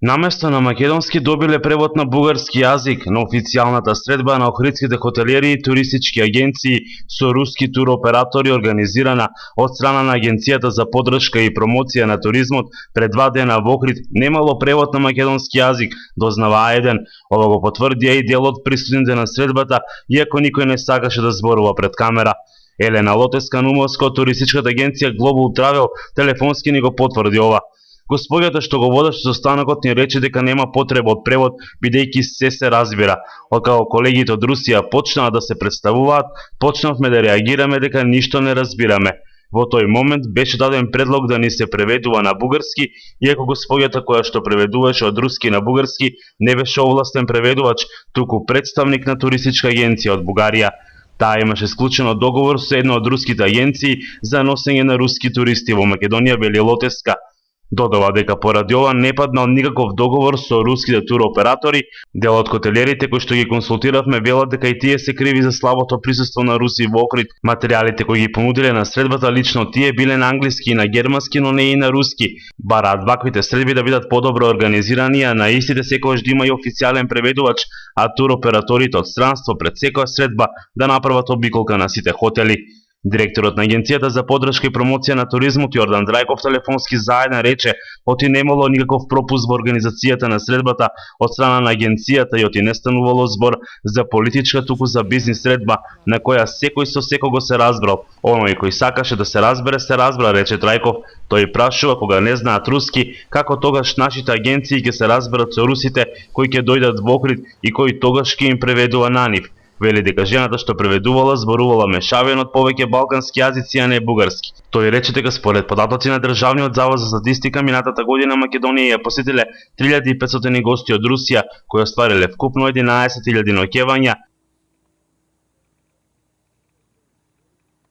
Наместо на македонски добиле превод на бугарски јазик на официјалната средба на охридските хотелиери и туристички агенции со руски туроператори организирана од страна на Агенцијата за поддршка и промоција на туризмот пред 2 дена во Охрид немало превод на македонски јазик, дознава А1. Ова го потврдија и дел од присутните на средбата, иако никој не сакаше да зборува пред камера. Елена Лотеска Нумовска од туристичката агенција Global Travel телефонски ни го потврди ова. Господјата што го водеше состанокот ни рече дека нема потреба од превод, бидејќи се разбира. Откако колегите од Русија почнаа да се представуваат, почнавме да реагираме дека ништо не разбираме. Во тој момент беше даден предлог да ни се преведува на бугарски, иако господјата која што преведуваше од руски на бугарски не беше овластен преведувач, туку представник на туристичка агенција од Бугарија. Таа имаше склучено договор со една од руските агенции за носење на руски туристи во Македонија, вели Лотеска. Додава дека поради ова не паднал никаков договор со руските туроператори. Дел од хотелиерите кои што ги консултиравме велат дека и тие се криви за слабото присуство на руси во Охрид. Материјалите кои ги понудиле на средбата лично тие биле на англиски и на германски, но не и на руски. Бараат ваквите средби да бидат подобро организирани, а на истите секогаш да има и официјален преведувач, а туроператорите од странство пред секоја средба да направат обиколка на сите хотели. Директорот на Агенцијата за поддршка и промоција на туризмот Јордан Драјков телефонски заедно рече оти немало никаков пропуст во организацијата на средбата од страна на агенцијата и оти не станувало збор за политичка, туку за бизнис средба на која секој со секого се разбрал. Оној кој сакаше да се разбра, рече Драјков. Тој прашува кога не знаат руски, како тогаш нашите агенции ќе се разберат со русите кои ќе дојдат во Охрид и кој тогаш ќе им преведува на нив. Вели дека жената што преведувала зборувала мешавено од повеќе балкански јазици, а не бугарски. Тој рече дека според податоци на Државниот завод за статистика минатата година Македонија ја посетиле 3500 гости од Русија, кои оствариле вкупно 11.000 ноќевања